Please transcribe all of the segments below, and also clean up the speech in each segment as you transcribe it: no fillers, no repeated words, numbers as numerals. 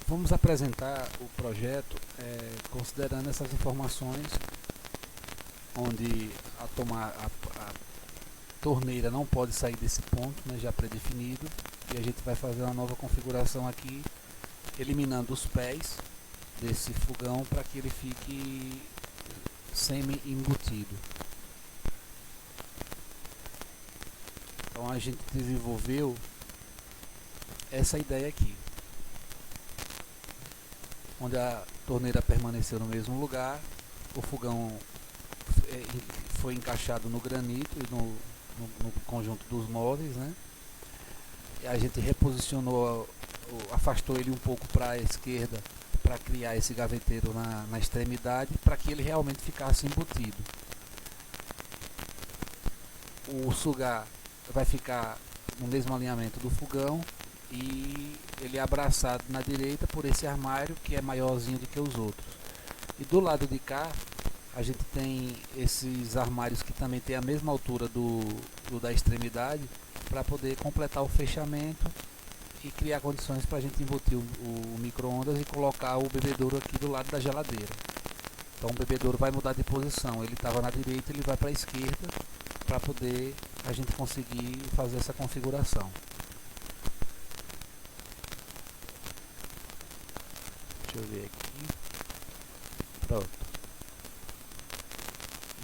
Vamos apresentar o projeto considerando essas informações, onde a torneira não pode sair desse ponto, né, já pré-definido, e a gente vai fazer uma nova configuração aqui, eliminando os pés desse fogão para que ele fique semi-embutido. Então a gente desenvolveu essa ideia aqui, onde a torneira permaneceu no mesmo lugar, o fogão foi encaixado no granito e no conjunto dos móveis, né? E a gente reposicionou, afastou ele um pouco para a esquerda para criar esse gaveteiro na extremidade, para que ele realmente ficasse embutido. O sugar vai ficar no mesmo alinhamento do fogão e ele é abraçado na direita por esse armário que é maiorzinho do que os outros. E do lado de cá a gente tem esses armários que também tem a mesma altura do da extremidade, para poder completar o fechamento e criar condições para a gente embutir o micro-ondas e colocar o bebedouro aqui do lado da geladeira. Então o bebedouro vai mudar de posição, ele estava na direita, ele vai para a esquerda, para poder a gente conseguir fazer essa configuração. Deixa eu ver aqui. Pronto.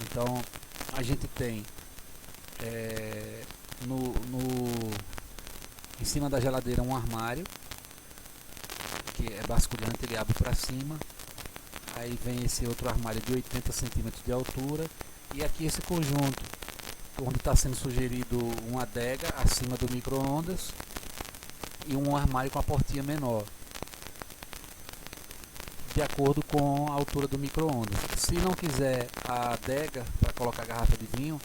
Então a gente tem em cima da geladeira um armário que é basculante, ele abre para cima. Aí vem esse outro armário de 80 centímetros de altura, e aqui esse conjunto onde está sendo sugerido uma adega acima do micro-ondas e um armário com a portinha menor, de acordo com a altura do micro-ondas. Se não quiser a adega para colocar a garrafa de vinho,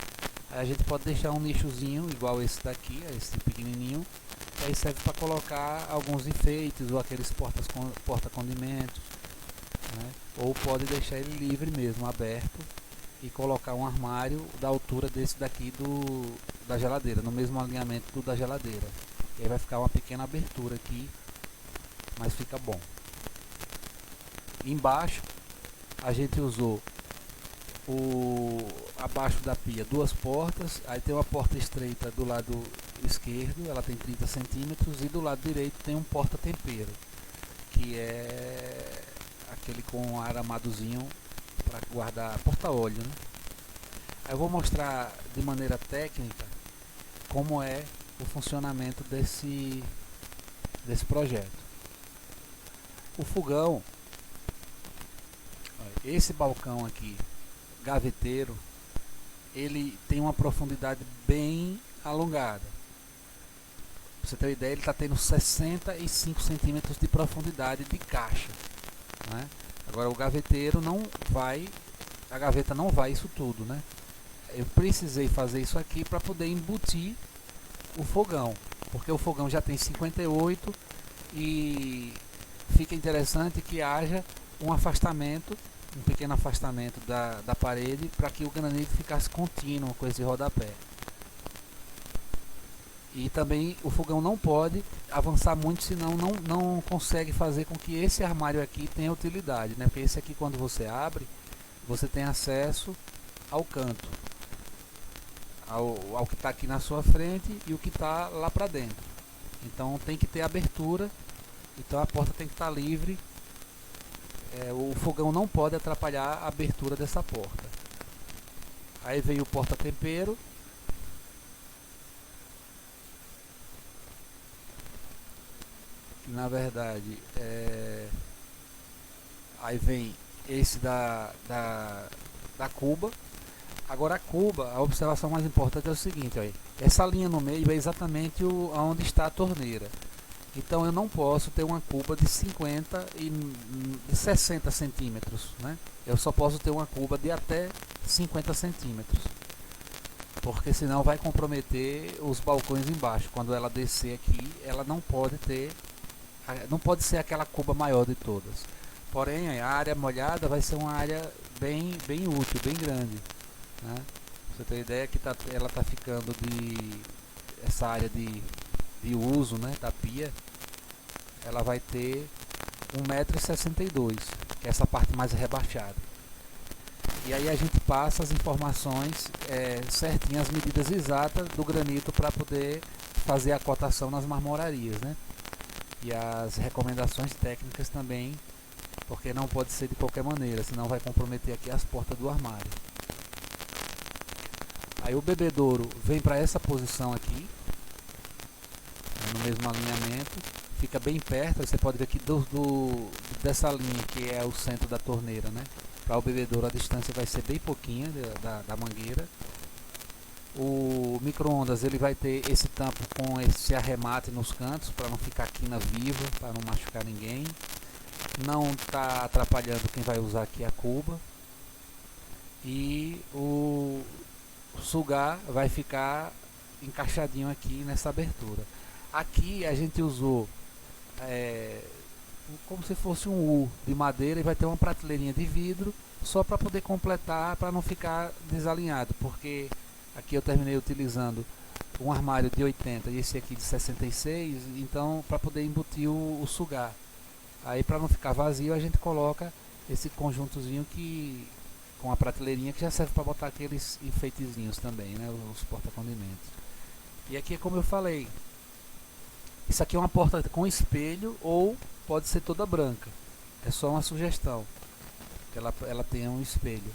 aí a gente pode deixar um nichozinho igual esse daqui, esse pequenininho, que aí serve para colocar alguns enfeites ou aqueles porta-condimentos, né? Ou pode deixar ele livre mesmo, aberto, e colocar um armário da altura desse daqui da geladeira, no mesmo alinhamento do da geladeira. E aí vai ficar uma pequena abertura aqui, mas fica bom. Embaixo a gente usou abaixo da pia duas portas, aí tem uma porta estreita do lado esquerdo, ela tem 30 centímetros, e do lado direito tem um porta-tempero, que é aquele com aramadozinho para guardar porta-óleo, né? Aí eu vou mostrar de maneira técnica como é o funcionamento desse projeto. O fogão, esse balcão aqui, gaveteiro, ele tem uma profundidade bem alongada. Pra você ter uma ideia, ele está tendo 65 centímetros de profundidade de caixa, né? Agora o gaveteiro não vai, a gaveta não vai isso tudo, né? Eu precisei fazer isso aqui para poder embutir o fogão, porque o fogão já tem 58 e fica interessante que haja um afastamento, um pequeno afastamento da parede, para que o granito ficasse contínuo com esse rodapé. E também o fogão não pode avançar muito, senão não consegue fazer com que esse armário aqui tenha utilidade, né? Porque esse aqui, quando você abre, você tem acesso ao canto, ao que está aqui na sua frente e o que está lá para dentro. Então tem que ter abertura, então a porta tem que estar livre. O fogão não pode atrapalhar a abertura dessa porta. Aí veio o porta-tempero. Na verdade, aí vem esse da cuba. Agora a cuba, a observação mais importante é o seguinte, ó, essa linha no meio é exatamente onde está a torneira. Então eu não posso ter uma cuba de 50 e de 60 centímetros, né? Eu só posso ter uma cuba de até 50 centímetros, porque senão vai comprometer os balcões embaixo. Quando ela descer aqui, ela não pode ser aquela cuba maior de todas. Porém, a área molhada vai ser uma área bem útil, bem grande, né? Você tem ideia que ela está ficando essa área de uso, né, da pia, ela vai ter 1,62 m, que é essa parte mais rebaixada. E aí a gente passa as informações certinhas, as medidas exatas do granito para poder fazer a cotação nas marmorarias, né? E as recomendações técnicas também, porque não pode ser de qualquer maneira, senão vai comprometer aqui as portas do armário. Aí o bebedouro vem para essa posição aqui, no mesmo alinhamento, fica bem perto. Você pode ver que dessa linha que é o centro da torneira, né? Para o bebedouro a distância vai ser bem pouquinha da mangueira. O micro-ondas ele vai ter esse tampo com esse arremate nos cantos para não ficar quina viva, para não machucar ninguém. Não está atrapalhando quem vai usar aqui a cuba. E o sugar vai ficar encaixadinho aqui nessa abertura. Aqui a gente usou como se fosse um U de madeira, e vai ter uma prateleirinha de vidro só para poder completar, para não ficar desalinhado, porque aqui eu terminei utilizando um armário de 80 e esse aqui de 66, então para poder embutir o sugar. Aí para não ficar vazio a gente coloca esse conjuntozinho que com a prateleirinha, que já serve para botar aqueles enfeitezinhos também, né, os porta-condimentos. E aqui é como eu falei, isso aqui é uma porta com espelho ou pode ser toda branca, é só uma sugestão, que ela tenha um espelho.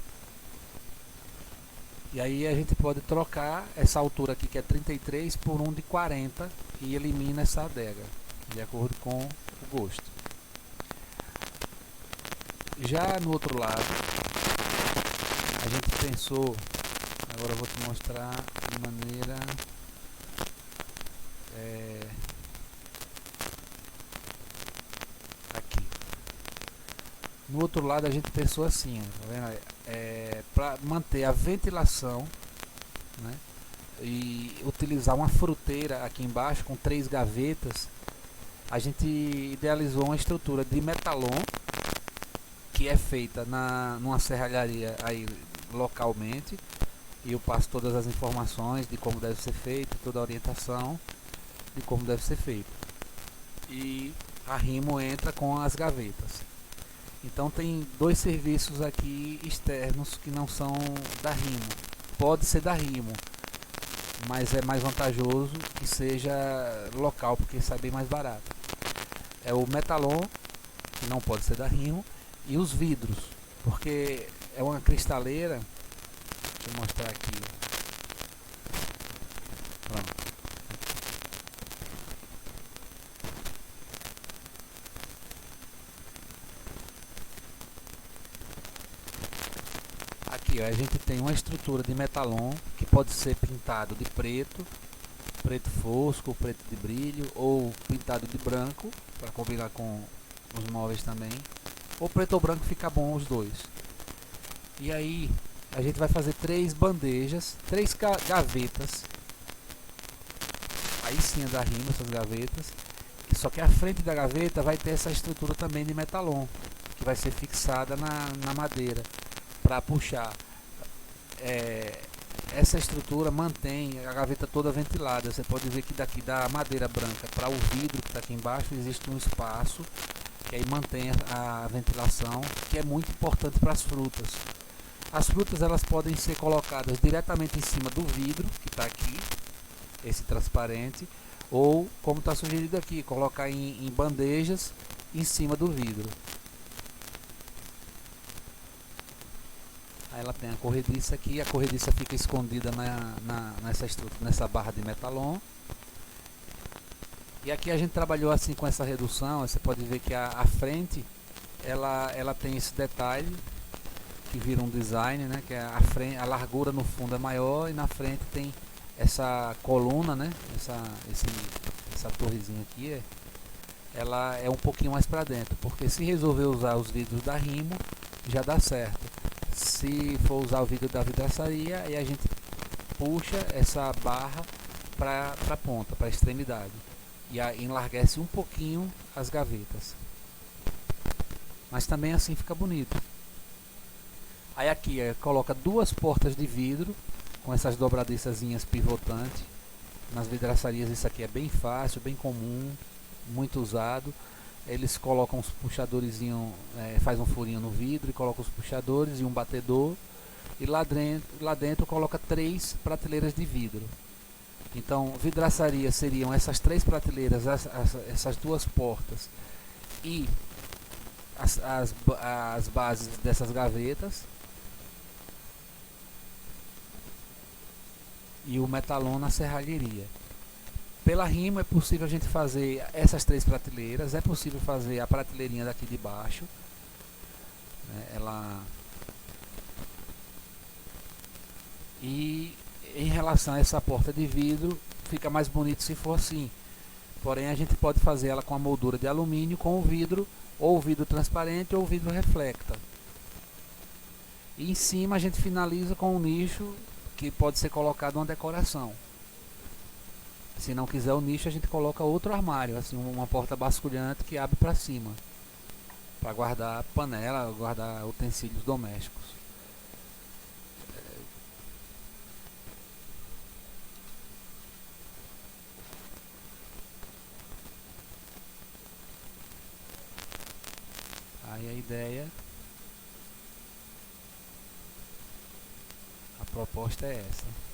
E aí a gente pode trocar essa altura aqui, que é 33, por um de 40, e elimina essa adega, de acordo com o gosto. Já no outro lado, a gente pensou, agora eu vou te mostrar de maneira aqui. No outro lado a gente pensou assim, tá vendo? Para manter a ventilação, né, e utilizar uma fruteira aqui embaixo com 3 gavetas, a gente idealizou uma estrutura de metalon, que é feita numa serralharia aí localmente, e eu passo todas as informações de como deve ser feito, toda a orientação de como deve ser feito. E a Rimo entra com as gavetas. Então tem 2 serviços aqui externos que não são da Rimo. Pode ser da Rimo, mas é mais vantajoso que seja local, porque sai bem mais barato. É o metalon, que não pode ser da Rimo, e os vidros, porque é uma cristaleira. Deixa eu mostrar aqui. Pronto. Aqui ó, a gente tem uma estrutura de metalon que pode ser pintado de preto, preto fosco, preto de brilho, ou pintado de branco para combinar com os móveis também, ou preto ou branco, fica bom os dois. E aí a gente vai fazer 3 bandejas, 3 gavetas, aí sim é da Rimo essas gavetas, só que a frente da gaveta vai ter essa estrutura também de metalon, que vai ser fixada na madeira para puxar. Essa estrutura mantém a gaveta toda ventilada. Você pode ver que daqui da madeira branca para o vidro que está aqui embaixo existe um espaço que aí mantém a ventilação, que é muito importante para as frutas. As frutas elas podem ser colocadas diretamente em cima do vidro que está aqui, esse transparente, ou como está sugerido aqui, colocar em bandejas em cima do vidro. Aí ela tem a corrediça aqui, a corrediça fica escondida nessa barra de metalon. E aqui a gente trabalhou assim com essa redução. Você pode ver que a frente ela tem esse detalhe que vira um design, né? Que a largura no fundo é maior e na frente tem essa coluna, né? Essa torrezinha aqui ela é um pouquinho mais para dentro, porque se resolver usar os vidros da Rimo já dá certo. Se for usar o vidro da vidraçaria, aí a gente puxa essa barra para a ponta, para a extremidade, e enlarguece um pouquinho as gavetas, mas também assim fica bonito. Aí aqui coloca 2 portas de vidro com essas dobradiçazinhas pivotantes. Nas vidraçarias isso aqui é bem fácil, bem comum, muito usado. eles colocam os puxadorzinho, faz um furinho no vidro e coloca os puxadores e um batedor, e lá dentro coloca 3 prateleiras de vidro. Então, vidraçaria seriam essas 3 prateleiras, essas 2 portas e as bases dessas gavetas, e o metalon na serralheria. Pela rima é possível a gente fazer essas 3 prateleiras, é possível fazer a prateleirinha daqui de baixo, né, e em relação a essa porta de vidro, fica mais bonito se for assim. Porém, a gente pode fazer ela com a moldura de alumínio, com o vidro, ou vidro transparente ou vidro reflecta. E em cima a gente finaliza com um nicho que pode ser colocado uma decoração. Se não quiser o nicho, a gente coloca outro armário, assim, uma porta basculhante que abre para cima, para guardar panela, guardar utensílios domésticos. Aí a ideia, a proposta é essa.